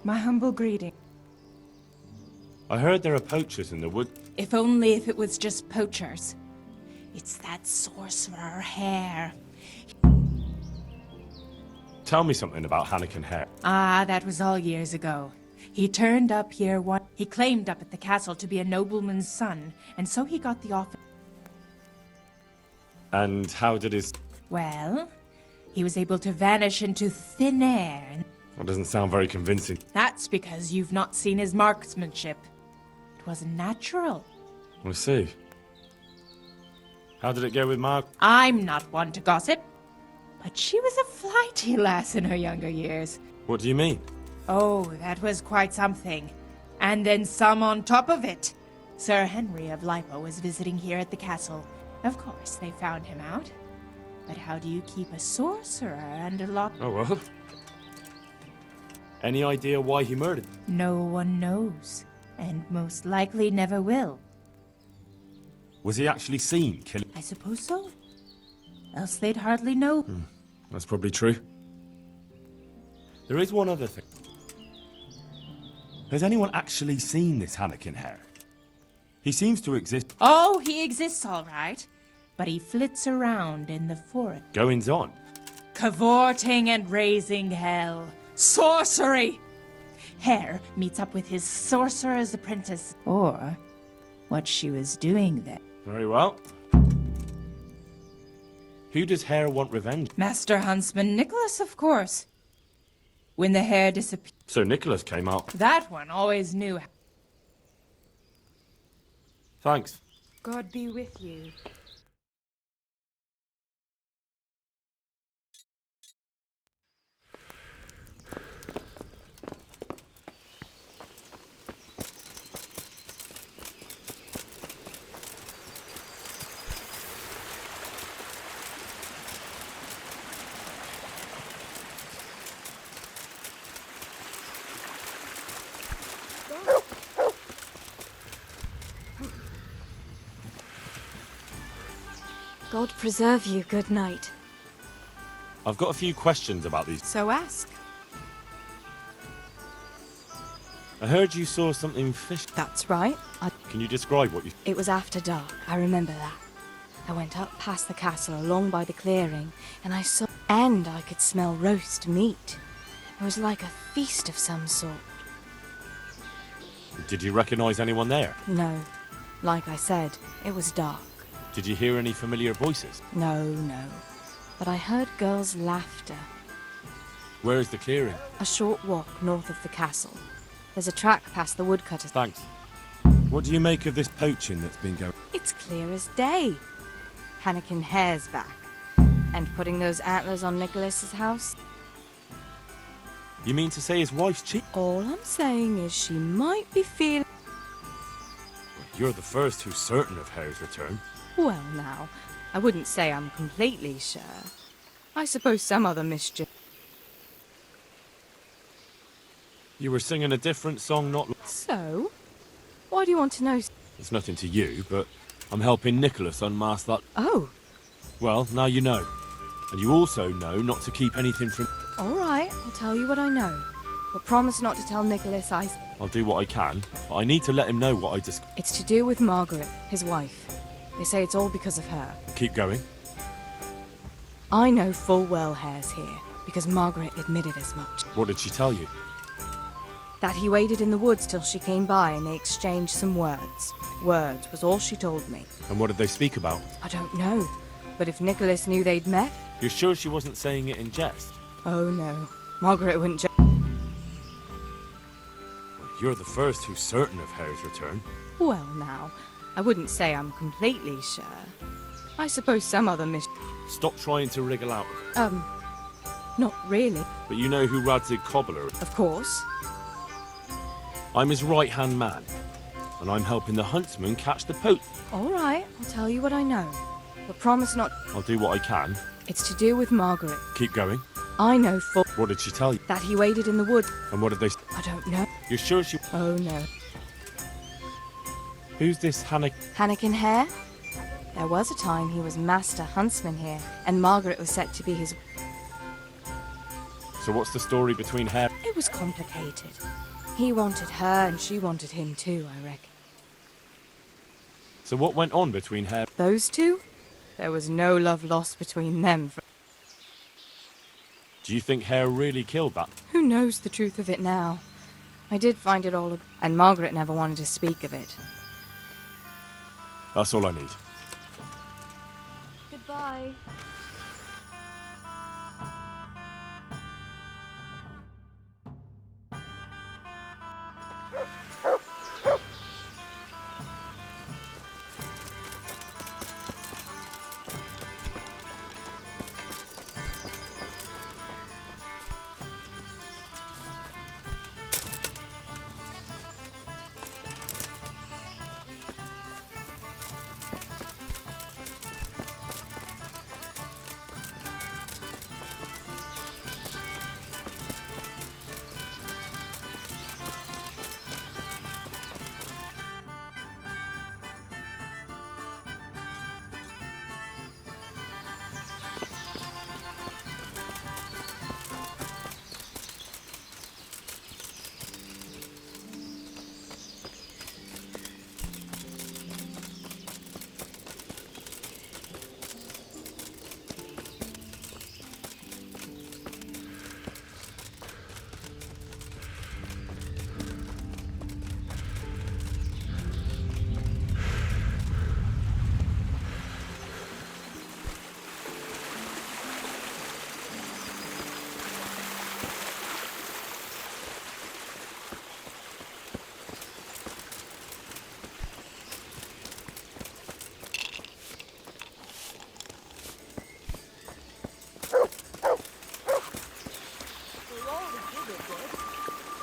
My humble greeting. I heard there are poachers in the wood. If only if it was just poachers. It's that sorcerer Hare. Tell me something about Hannikin Hare. Ah, that was all years ago. He turned up here He claimed up at the castle to be a nobleman's son, and so he got the office. And how did his... Well, he was able to vanish into thin air. That doesn't sound very convincing. That's because you've not seen his marksmanship. It wasn't natural. I see. How did it go with Mark? I'm not one to gossip, but she was a flighty lass in her younger years. What do you mean? Oh, that was quite something. And then some on top of it. Sir Henry of Lipo was visiting here at the castle. Of course, they found him out. But how do you keep a sorcerer under lock? Oh, well. Any idea why he murdered? No one knows, and most likely never will. Was he actually seen killing? I suppose so. Else they'd hardly know. That's probably true. There is one other thing. Has anyone actually seen this Hannikin Hare? He seems to exist. Oh, he exists all right. But he flits around in the forest. Goings on. Cavorting and raising hell. Sorcery! Hare meets up with his sorcerer's apprentice. Or what she was doing there. Very well. Who does Hare want revenge? Master Huntsman Nicholas, of course. When the hare disappeared. So Nicholas came out. That one always knew. Thanks. God be with you. God preserve you, good knight. I've got a few questions about these. So ask. I heard you saw something fish. That's right. Can you describe what you... It was after dark, I remember that. I went up past the castle along by the clearing, and I saw... And I could smell roast meat. It was like a feast of some sort. Did you recognize anyone there? No. Like I said, it was dark. Did you hear any familiar voices? No. But I heard girls' laughter. Where is the clearing? A short walk north of the castle. There's a track past the woodcutters. Thanks. What do you make of this poaching that's been going? It's clear as day. Hannikin Hare's back. And putting those antlers on Nicholas's house. You mean to say his wife's cheap? All I'm saying is she might be feeling... You're the first who's certain of Hare's return. Well, now, I wouldn't say I'm completely sure. I suppose some other mischief... You were singing a different song not... So? Why do you want to know? It's nothing to you, but I'm helping Nicholas unmask that... Oh, Well, now you know. And you also know not to keep anything from... all right, I'll tell you what I know. But promise not to tell Nicholas I'll do what I can, but I need to let him know what I just... It's to do with Margaret, his wife. They say it's all because of her. Keep going. I know full well Hare's here, because Margaret admitted as much. What did she tell you? That he waited in the woods till she came by and they exchanged some words. Words was all she told me. And what did they speak about? I don't know, but if Nicholas knew they'd met... You're sure she wasn't saying it in jest? Oh no, Margaret wouldn't You're the first who's certain of Hare's return. Well now, I wouldn't say I'm completely sure. I suppose some other Stop trying to wriggle out of it. Not really. But you know who Radzig Cobbler is? Of course. I'm his right-hand man. And I'm helping the huntsman catch the poach. All right, I'll tell you what I know. But promise not... I'll do what I can. It's to do with Margaret. Keep going. I know full... What did she tell you? That he waited in the wood. And what did they... I don't know. You're sure she... Oh no. Who's this Hannikin Hare? There was a time he was master huntsman here, and Margaret was set to be his... So what's the story between Hare... It it was complicated. He wanted her and she wanted him too, I reckon. So what went on between Hare? Those two? There was no love lost between them. Do you think Hare really killed that? Who knows the truth of it now? I did find it all, and Margaret never wanted to speak of it. That's all I need. Goodbye.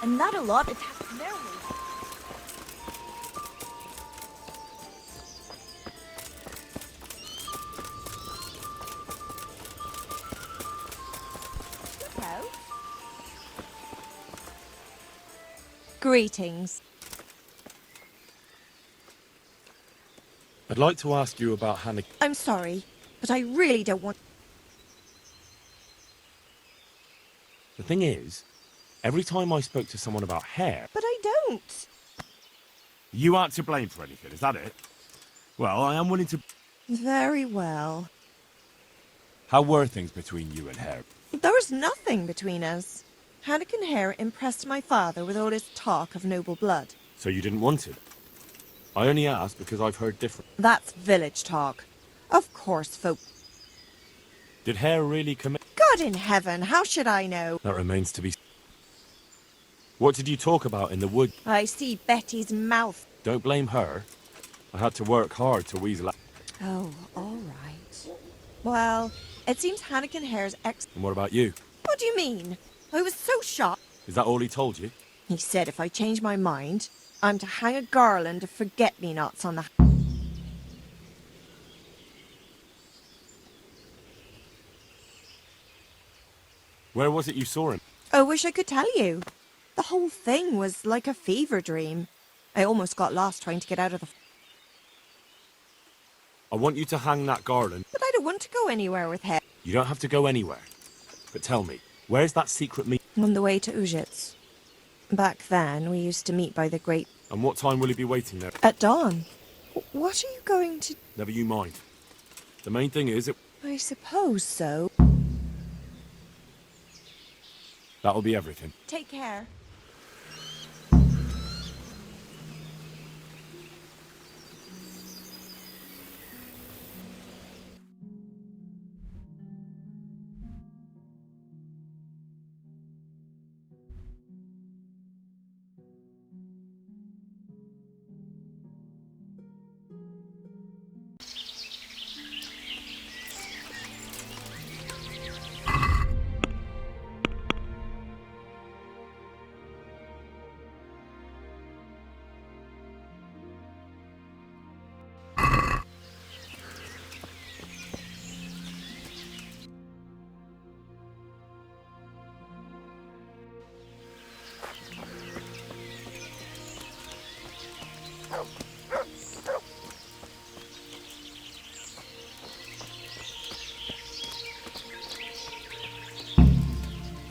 And not a lot attacked merrily. Look out. Greetings. I'd like to ask you about Hannah. I'm sorry, but I really don't want... The thing is, every time I spoke to someone about Hare, But I don't. you aren't to blame for anything, is that it? Well, I am willing to... Very well. How were things between you and Hare? There was nothing between us. Hannikin Hare impressed my father with all his talk of noble blood. So you didn't want it? I only asked because I've heard different. That's village talk. Of course, folk... Did Hare really commit? God in heaven, how should I know? That remains to be... What did you talk about in the wood? I see Betty's mouth. Don't blame her. I had to work hard to weasel out. Oh, all right. Well, it seems Hannikin Hare's ex... And what about you? What do you mean? I was so shocked. Is that all he told you? He said if I change my mind, I'm to hang a garland of forget-me-nots on the... Where was it you saw him? I wish I could tell you. The whole thing was like a fever dream. I almost got lost trying to get out of the... I want you to hang that garland. But I don't want to go anywhere with him. You don't have to go anywhere. But tell me, where's that secret meet? On the way to Ujits. Back then, we used to meet by the great... And what time will he be waiting there? At dawn. What are you going to... Never you mind. The main thing is, I suppose so. that'll be everything. Take care.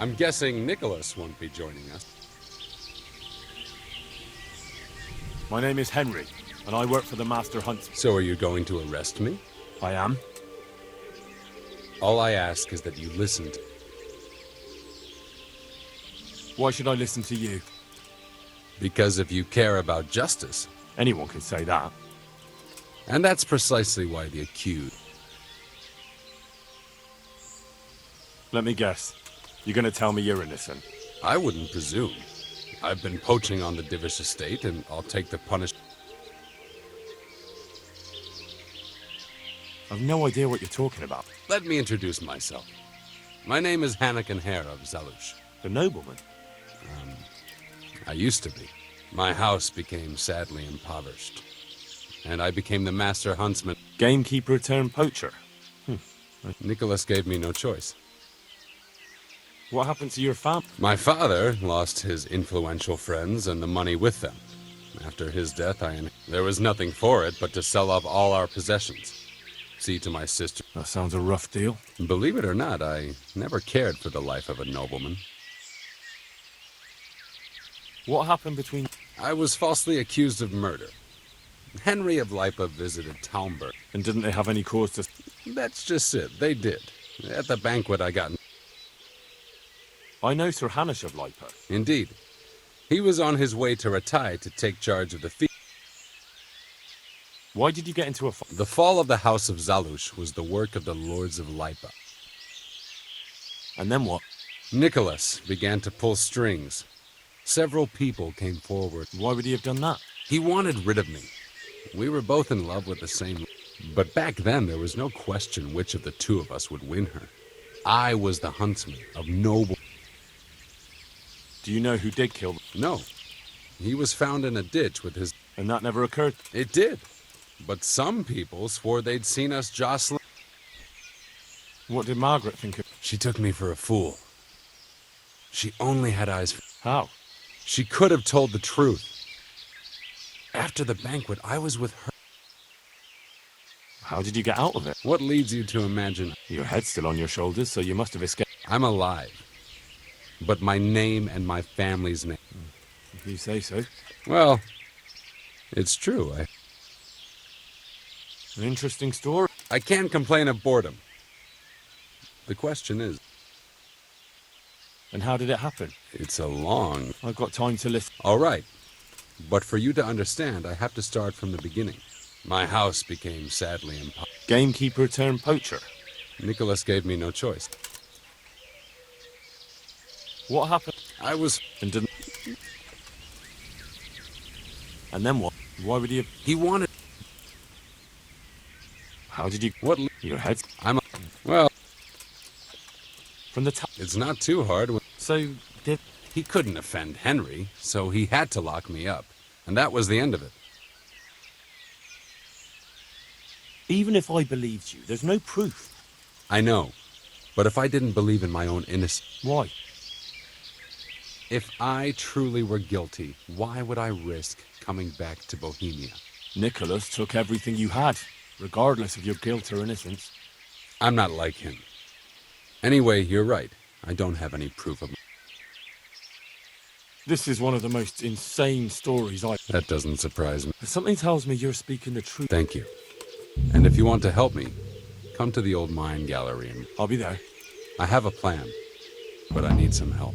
I'm guessing Nicholas won't be joining us. My name is Henry, and I work for the Master Huntsman. So are you going to arrest me? I am. All I ask is that you listen to... Why should I listen to you? Because if you care about justice, Anyone can say that. and that's precisely why the accused... Let me guess. You're gonna tell me you're innocent. I wouldn't presume. I've been poaching on the Divish estate, and I'll take the punishment. I've no idea what you're talking about. Let me introduce myself. My name is Hanakin Hare of Zalush. The nobleman? I used to be. My house became sadly impoverished, and I became the master huntsman. Gamekeeper turned poacher. Nicholas gave me no choice. What happened to your family? My father lost his influential friends and the money with them. After his death, there was nothing for it but to sell off all our possessions. See to my sister. That sounds a rough deal. Believe it or not, I never cared for the life of a nobleman. What happened between... I was falsely accused of murder. Henry of Lipa visited Talmberg. And didn't they have any cause to... That's just it, they did. At the banquet I got... I know Sir Hanish of Lipa. Indeed. He was on his way to Ratai to take charge of the feast. Why did you get into a fight? The fall of the House of Zalush was the work of the Lords of Lipa. And then what? Nicholas began to pull strings. Several people came forward. Why would he have done that? He wanted rid of me. We were both in love with the same... But back then, there was no question which of the two of us would win her. I was the huntsman of noble... Do you know who did kill them? No. He was found in a ditch with his... And that never occurred? It did. But some people swore they'd seen us jostling... What did Margaret think of... She took me for a fool. She only had eyes for... How? She could have told the truth. After the banquet, I was with her. How did you get out of it? What leads you to imagine... Your head's still on your shoulders, so you must have escaped. I'm alive. But my name and my family's name... If you say so. Well, it's true. An interesting story. I can't complain of boredom. The question is... And how did it happen? It's a long... I've got time to listen. All right. But for you to understand, I have to start from the beginning. My house became sadly impoverished. Gamekeeper turned poacher. Nicholas gave me no choice. What happened? I was... And didn't... And then what? Why would he have... He wanted... How did you... What... Your head... I'm a... Well... From the top... It's not too hard. So, did... He couldn't offend Henry, so he had to lock me up. And that was the end of it. Even if I believed you, there's no proof. I know. But if I didn't believe in my own innocence... Why? If I truly were guilty, why would I risk coming back to Bohemia? Nicholas took everything you had, regardless of your guilt or innocence. I'm not like him. Anyway, you're right. I don't have any proof of... This is one of the most insane stories That doesn't surprise me. Something tells me you're speaking the truth. Thank you. And if you want to help me, come to the old mine gallery and... I'll be there. I have a plan, but I need some help.